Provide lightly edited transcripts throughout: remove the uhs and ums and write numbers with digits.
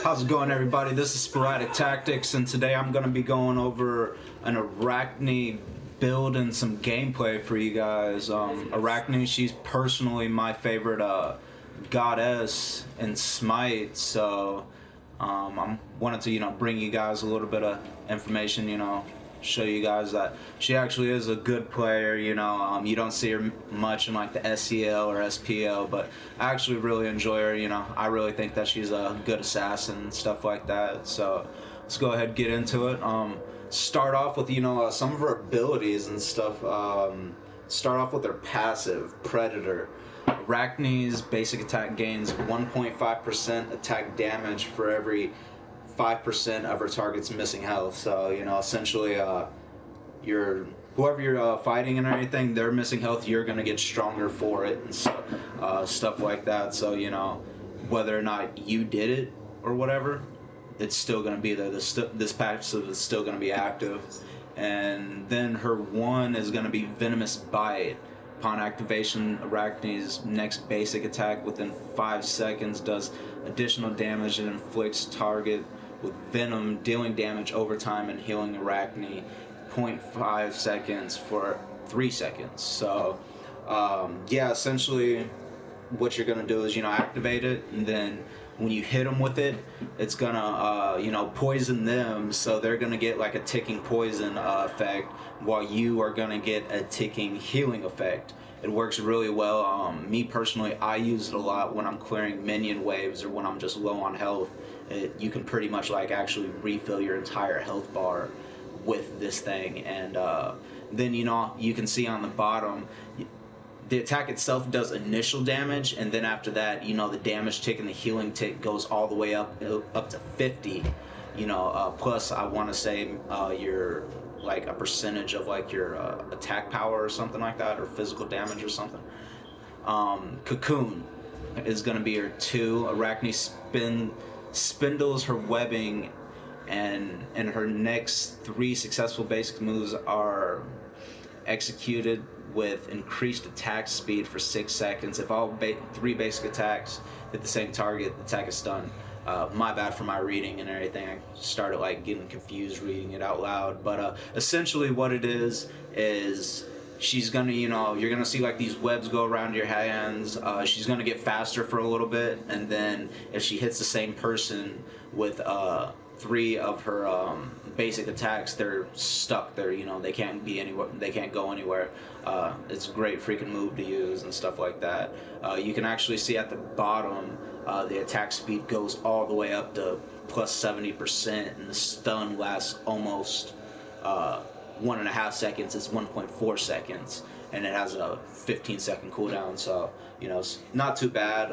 How's it going, everybody? This is Sporadic Tactics, and today I'm going to be going over an Arachne build and some gameplay for you guys. Arachne, she's personally my favorite goddess in Smite, so I wanted to, bring you guys a little bit of information, show you guys that she actually is a good player. You don't see her much in like the SEL or SPL, but I actually really enjoy her. I really think that she's a good assassin and stuff like that. So let's go ahead and get into it. Start off with some of her abilities and stuff. Start off with her passive, Predator. Arachne's basic attack gains 1.5% attack damage for every 5% of her target's missing health. So essentially, whoever you're fighting and everything, they're missing health, you're gonna get stronger for it and stuff like that. So whether or not you did it or whatever, it's still gonna be there. This passive is still gonna be active. And then her one is gonna be Venomous Bite. Upon activation, Arachne's next basic attack within 5 seconds does additional damage and inflicts target with venom, dealing damage over time and healing Arachne 0.5 seconds for 3 seconds. So yeah, essentially what you're gonna do is activate it, and then when you hit them with it, it's gonna poison them, so they're gonna get like a ticking poison effect, while you are gonna get a ticking healing effect. It works really well. Me personally, I use it a lot when I'm clearing minion waves or when I'm just low on health. You can pretty much like actually refill your entire health bar with this thing, and then you can see on the bottom, the attack itself does initial damage, and then after that, the damage tick and the healing tick goes all the way up to 50. Plus I want to say your like a percentage of like your attack power or something like that, or physical damage or something. Cocoon is going to be her 2. Arachne spindles her webbing, and her next 3 successful basic moves are executed with increased attack speed for 6 seconds. If all 3 basic attacks hit the same target, the attack is stunned. My bad for my reading and everything. I started like getting confused reading it out loud. But essentially what it is she's gonna, you're gonna see like these webs go around your hands. She's gonna get faster for a little bit, and then if she hits the same person with 3 of her basic attacks, they're stuck there. They can't be anywhere. They can't go anywhere. It's a great freaking move to use and stuff like that. You can actually see at the bottom, the attack speed goes all the way up to plus 70%, and the stun lasts almost 1.5 seconds. It's 1.4 seconds, and it has a 15-second cooldown. So it's not too bad.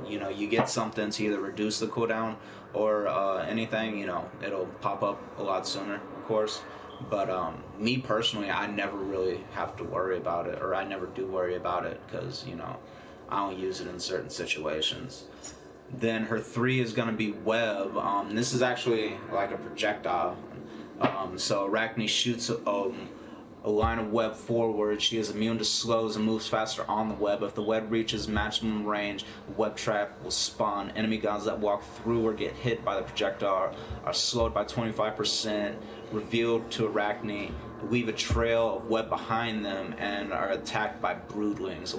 You get something to either reduce the cooldown or anything. It'll pop up a lot sooner, of course. But me personally, I never really have to worry about it, or I never do worry about it, because I don't use it in certain situations. Then her 3 is going to be Web. This is actually like a projectile. So Arachne shoots a line of web forward. She is immune to slows and moves faster on the web. If the web reaches maximum range, the web trap will spawn. Enemy gods that walk through or get hit by the projectile are slowed by 25%, revealed to Arachne, leave a trail of web behind them, and are attacked by broodlings.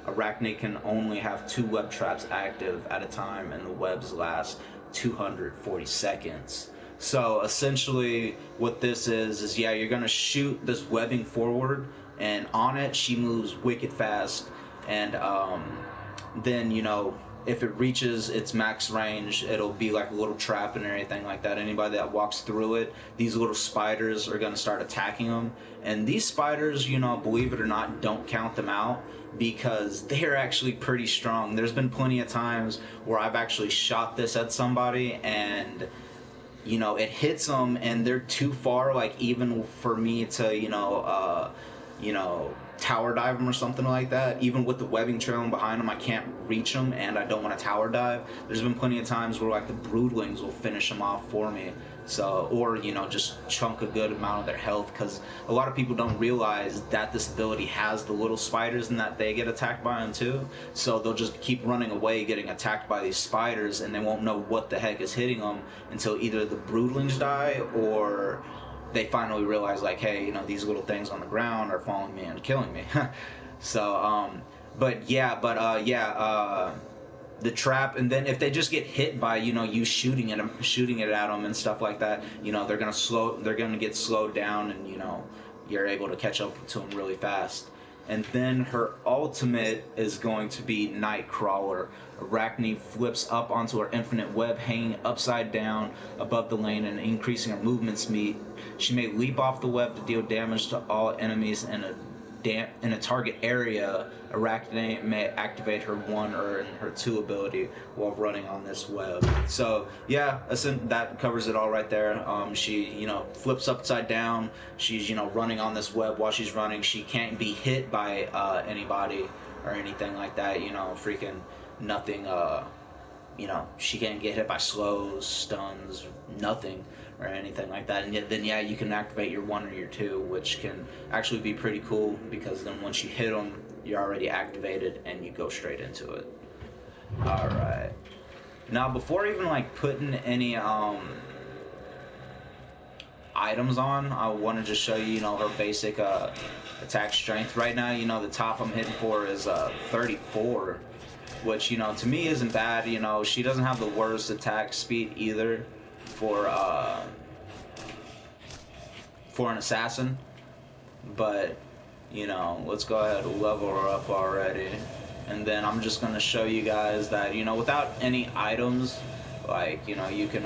Arachne can only have 2 web traps active at a time, and the webs last 240 seconds. So essentially what this is yeah, you're gonna shoot this webbing forward, and on it she moves wicked fast, and then if it reaches its max range, it'll be like a little trap and everything like that. Anybody that walks through it, these little spiders are gonna start attacking them, and these spiders, believe it or not, don't count them out, because they're actually pretty strong. There's been plenty of times where I've actually shot this at somebody, and it hits them, and they're too far, like even for me to you know, tower dive them or something like that. Even with the webbing trailing behind them, I can't reach them, and I don't want to tower dive. There's been plenty of times where like the broodlings will finish them off for me. So, or you know, just chunk a good amount of their health, because a lot of people don't realize that this ability has the little spiders and that they get attacked by them too. So they'll just keep running away, getting attacked by these spiders, and they won't know what the heck is hitting them until either the broodlings die or they finally realize, like, hey, you know, these little things on the ground are following me and killing me. So, the trap, and then if they just get hit by, you know, you shooting it at them and stuff like that, you know, they're gonna get slowed down, and you know, you're able to catch up to them really fast. And then her ultimate is going to be Nightcrawler. Arachne flips up onto her infinite web, hanging upside down above the lane and increasing her movement speed. She may leap off the web to deal damage to all enemies in a target area. Arachne may activate her 1 or her 2 ability while running on this web. So yeah, that covers it all right there. She, you know, flips upside down. She's, you know, running on this web. While she's running, she can't be hit by anybody or anything like that. You know, freaking nothing. You know, she can't get hit by slows, stuns, nothing, or anything like that. And then yeah, you can activate your 1 or your 2, which can actually be pretty cool, because then once you hit them, you're already activated and you go straight into it. All right. Now, before even like putting any items on, I want to just show you, you know, her basic attack strength. Right now, you know, the top I'm hitting for is 34. Which, you know, to me isn't bad. You know, she doesn't have the worst attack speed either for an assassin. But, you know, let's go ahead and level her up already. And then I'm just going to show you guys that, you know, without any items, like, you know, you can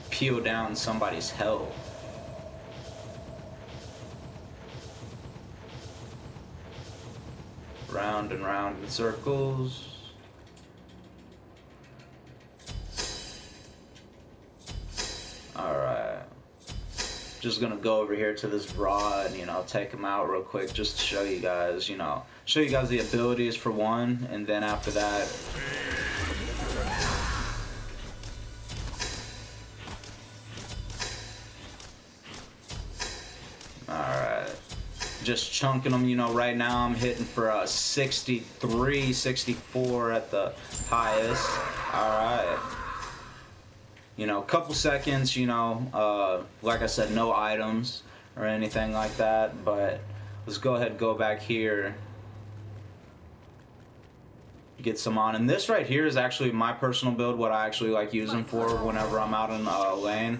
peel down somebody's health. Round and round in circles. Alright. Just gonna go over here to this bra and, you know, take him out real quick just to show you guys, you know, the abilities for one, and then after that, just chunking them. You know, right now I'm hitting for 63, 64 at the highest. Alright. You know, a couple seconds, you know, like I said, no items or anything like that, but let's go ahead and go back here, get some on. And this right here is actually my personal build, what I actually like using for whenever I'm out in lane.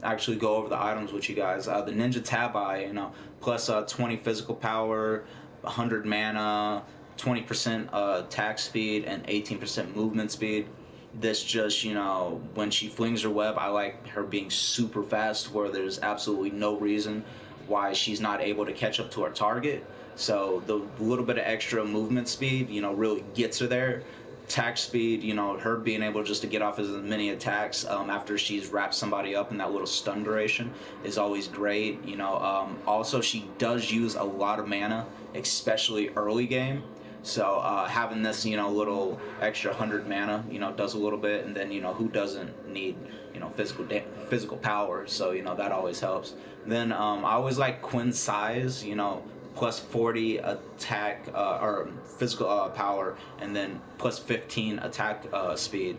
Actually go over the items with you guys. The Ninja Tabi, you know, plus 20 physical power, 100 mana, 20% attack speed, and 18% movement speed. This just, you know, when she flings her web, I like her being super fast, where there's absolutely no reason why she's not able to catch up to her target. So the little bit of extra movement speed, you know, really gets her there. Attack speed, you know, her being able just to get off as many attacks after she's wrapped somebody up in that little stun duration is always great. You know, also she does use a lot of mana, especially early game. So having this, you know, little extra 100 mana, you know, does a little bit. And then, you know, who doesn't need, you know, physical power? So, you know, that always helps. Then I always like Quinn's size, you know, plus 40 attack or physical power, and then plus 15 attack speed.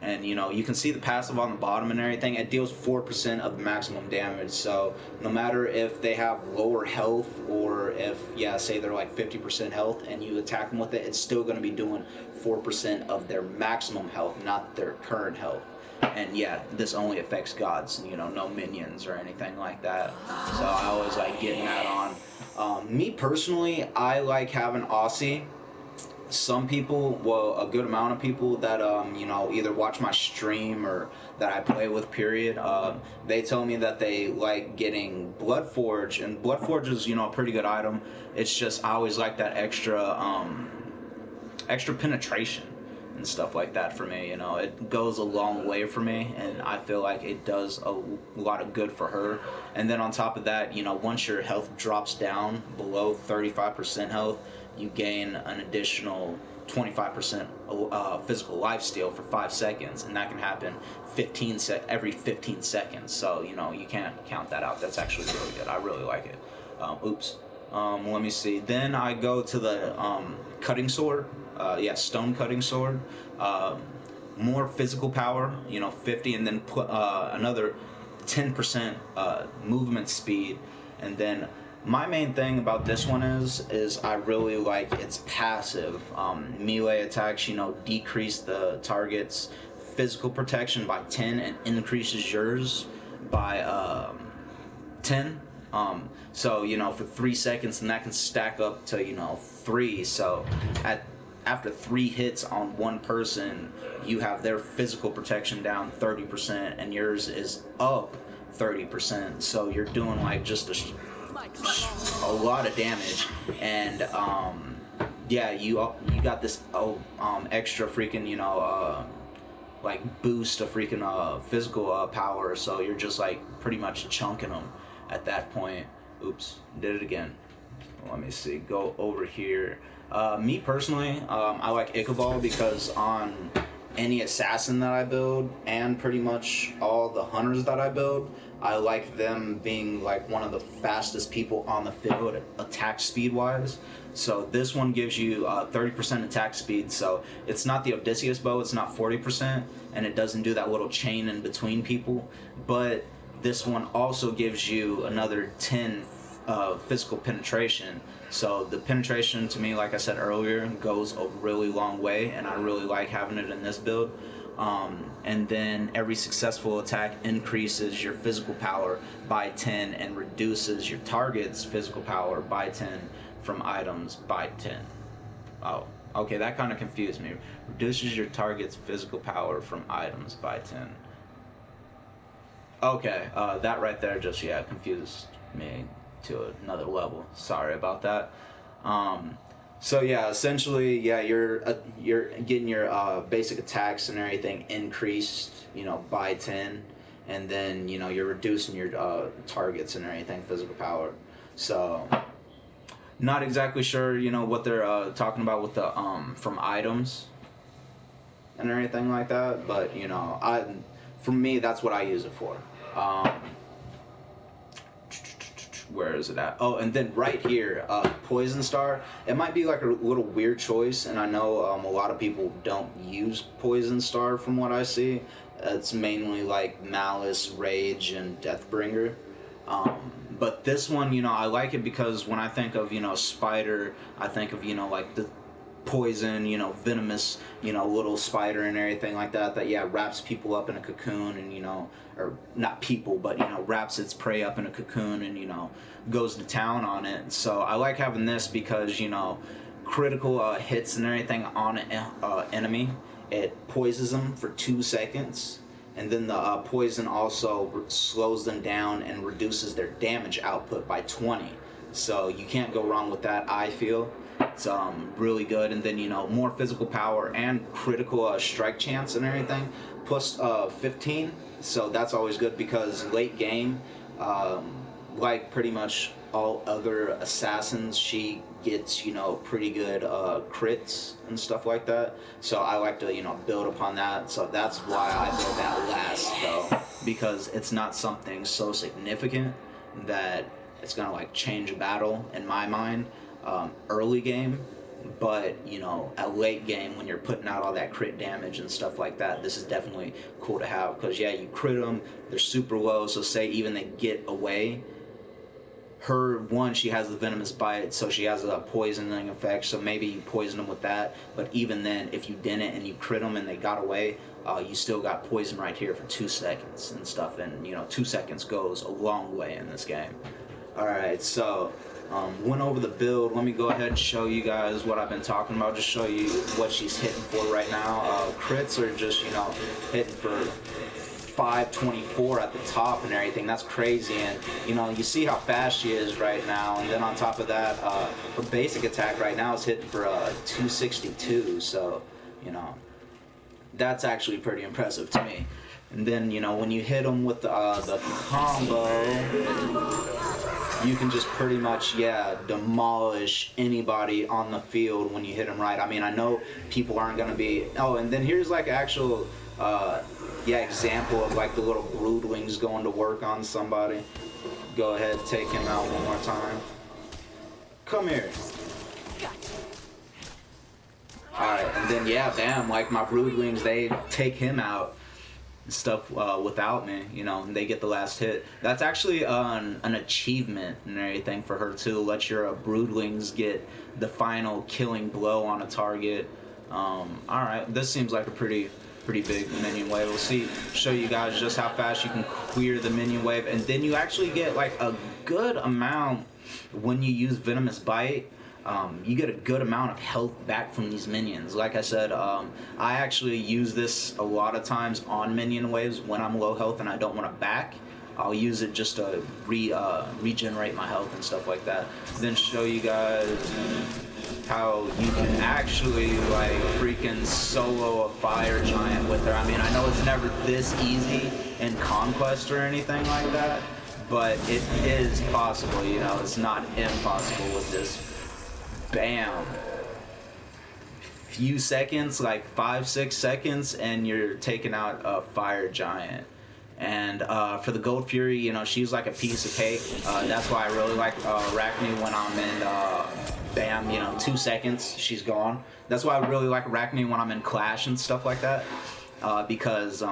And, you know, you can see the passive on the bottom and everything. It deals 4% of the maximum damage. So no matter if they have lower health, or if, yeah, say they're like 50% health and you attack them with it, it's still going to be doing 4% of their maximum health, not their current health. And yeah, this only affects gods, you know, no minions or anything like that. So I always like getting that on. Me personally, I like having Aussie. Some people, well, a good amount of people that you know, either watch my stream or that I play with, period, they tell me that they like getting Bloodforge, and Bloodforge is, you know, a pretty good item. It's just I always like that extra penetration. and stuff like that for me. You know, it goes a long way for me, and I feel like it does a lot of good for her. And then on top of that, you know, once your health drops down below 35% health, you gain an additional 25% physical lifesteal for 5 seconds, and that can happen every 15 seconds. So, you know, you can't count that out. That's actually really good. I really like it. Let me see. Then I go to the cutting sword. Yeah, stone cutting sword. More physical power, you know, 50, and then put another 10% movement speed. And then my main thing about this one is I really like its passive. Melee attacks, you know, decrease the target's physical protection by 10 and increases yours by 10. So, you know, for 3 seconds, and that can stack up to, you know, 3. So after 3 hits on one person, you have their physical protection down 30%, and yours is up 30%. So you're doing like just a lot of damage. And yeah, you got this extra freaking, you know, like boost of freaking physical power. So you're just like pretty much chunking them at that point. Oops, did it again. Let me see, go over here. Me personally, I like Ichabod because on any assassin that I build, and pretty much all the hunters that I build, I like them being like one of the fastest people on the field, attack speed wise. So this one gives you 30% attack speed, so it's not the Odysseus bow, it's not 40%, and it doesn't do that little chain in between people, but this one also gives you another 10 physical penetration. So the penetration, to me, like I said earlier, goes a really long way, and I really like having it in this build. And then every successful attack increases your physical power by 10 and reduces your target's physical power by 10 from items by 10. Oh, okay, that kind of confused me. Reduces your target's physical power from items by 10. Okay, that right there just, yeah, confused me to another level. Sorry about that. So yeah, essentially, yeah, you're getting your basic attacks and everything increased, you know, by 10, and then, you know, you're reducing your targets and everything physical power. So not exactly sure, you know, what they're talking about with the from items and everything like that, but you know, for me, that's what I use it for. Where is it at? Oh, and then right here, Poison Star. It might be like a little weird choice, and I know a lot of people don't use Poison Star from what I see. It's mainly like Malice, Rage, and Deathbringer. But this one, you know, I like it because when I think of, you know, spider, I think of, you know, like the poison, you know, venomous, you know, little spider and everything like that, that, yeah, wraps people up in a cocoon and, you know, or not people, but, you know, wraps its prey up in a cocoon and, you know, goes to town on it. So I like having this because, you know, critical hits and everything on an enemy, it poisons them for 2 seconds, and then the poison also slows them down and reduces their damage output by 20. So you can't go wrong with that, I feel. It's really good. And then, you know, more physical power and critical strike chance and everything, plus 15. So that's always good because late game, like pretty much all other assassins, she gets, you know, pretty good crits and stuff like that. So I like to, you know, build upon that. So that's why I build that last, though, because it's not something so significant that it's gonna like change a battle in my mind early game. But, you know, at late game when you're putting out all that crit damage and stuff like that, this is definitely cool to have because, yeah, you crit them, they're super low, so say even they get away, her one, she has the venomous bite, so she has a poisoning effect, so maybe you poison them with that. But even then, if you didn't and you crit them and they got away, you still got poison right here for 2 seconds and stuff, and, you know, 2 seconds goes a long way in this game. Alright, so went over the build. Let me go ahead and show you guys what I've been talking about, just show you what she's hitting for right now. Crits are just, you know, hitting for 524 at the top and everything. That's crazy. And, you know, you see how fast she is right now, and then on top of that, her basic attack right now is hitting for 262. So, you know, That's actually pretty impressive to me. And then, you know, when you hit them with the combo, you can just pretty much, yeah, demolish anybody on the field when you hit them right. I mean, I know people aren't going to be... Oh, and then here's like actual, yeah, example of like the little broodlings going to work on somebody. Go ahead, take him out one more time. Come here. Alright, and then, yeah, bam, like my broodlings, they take him out. Stuff without me, you know, and they get the last hit. That's actually an achievement and everything for her too. Let your broodlings get the final killing blow on a target. Alright, this seems like a pretty big minion wave. We'll show you guys just how fast you can clear the minion wave, and then you actually get like a good amount when you use Venomous Bite. You get a good amount of health back from these minions. Like I said, I actually use this a lot of times on minion waves when I'm low health and I don't want to back. I'll use it just to regenerate my health and stuff like that. Then show you guys how you can actually like freaking solo a fire giant with her. I mean, I know it's never this easy in Conquest or anything like that, but it is possible, you know, it's not impossible with this. Bam. Few seconds, like 5-6 seconds, and you're taking out a fire giant. And for the Gold Fury, you know, she's like a piece of cake. That's why I really like Arachne when I'm in, bam, you know, 2 seconds, she's gone. That's why I really like Arachne when I'm in Clash and stuff like that. Because,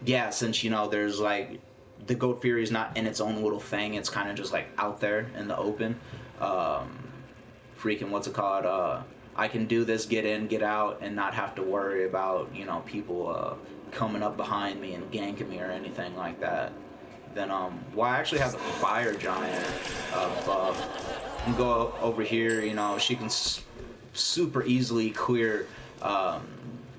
yeah, since, you know, there's like, the Gold Fury is not in its own little thing. It's kind of just like out there in the open. Freaking, what's it called, I can do this, get in, get out, and not have to worry about, you know, people coming up behind me and ganking me or anything like that. Then, well, I actually have the fire giant buff. You can go over here, you know, she can super easily clear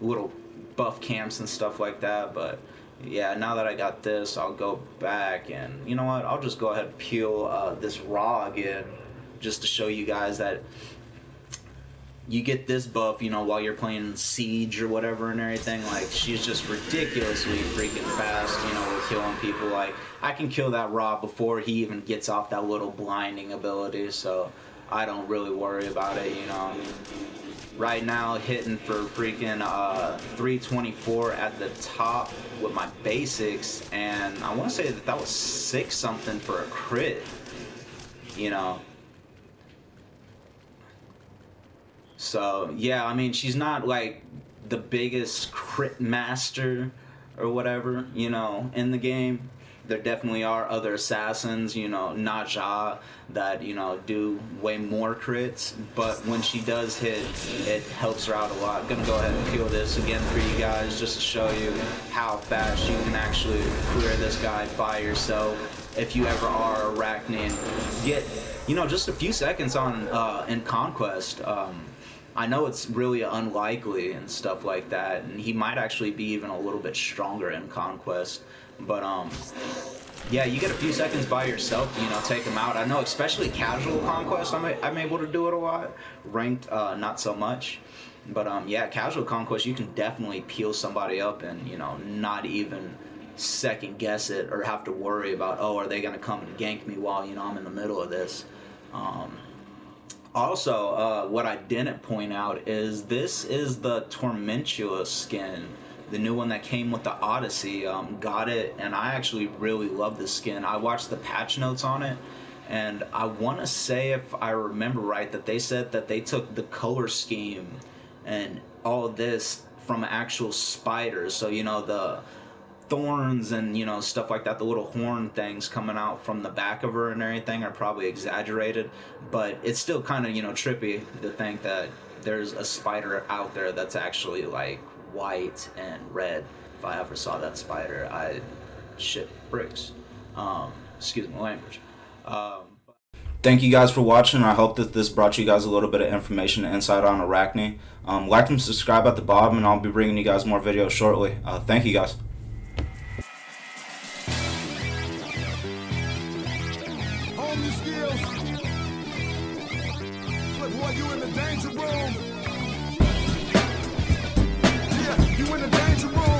little buff camps and stuff like that. But yeah, now that I got this, I'll go back and, you know what, I'll just go ahead and peel this raw again, just to show you guys that you get this buff, you know, while you're playing Siege or whatever and everything. Like, she's just ridiculously freaking fast, you know, with killing people. Like, I can kill that Raw before he even gets off that little blinding ability, so I don't really worry about it, you know. Right now, hitting for freaking 324 at the top with my basics, and I want to say that was 6 something for a crit, you know. So, yeah, I mean, she's not, like, the biggest crit master or whatever, you know, in the game. There definitely are other assassins, you know, Naja, that, you know, do way more crits. But when she does hit, it helps her out a lot. I'm going to go ahead and peel this again for you guys just to show you how fast you can actually clear this guy by yourself if you ever are Arachne and get, you know, just a few seconds on in Conquest. I know it's really unlikely and stuff like that, and he might actually be even a little bit stronger in Conquest, but yeah, you get a few seconds by yourself, you know, take him out. I know, especially casual Conquest, I'm able to do it a lot. Ranked, not so much, but yeah, casual Conquest, you can definitely peel somebody up and, you know, not even second guess it or have to worry about, oh, are they gonna come and gank me while, you know, I'm in the middle of this. Also, what I didn't point out is this is the Tormentula skin, the new one that came with the Odyssey. Got it, and I actually really love this skin. I watched the patch notes on it, and I want to say, if I remember right, that they said that they took the color scheme and all of this from actual spiders. So, you know, the thorns and, you know, stuff like that, the little horn things coming out from the back of her and everything are probably exaggerated, but it's still kind of, you know, trippy to think that there's a spider out there that's actually like white and red. If I ever saw that spider, I'd shit bricks. Excuse my language. Thank you guys for watching. I hope that this brought you guys a little bit of information and insight on Arachne. Like and subscribe at the bottom, and I'll be bringing you guys more videos shortly. Thank you guys. Your skills. Look, boy, you in the danger room. Yeah, you in the danger room.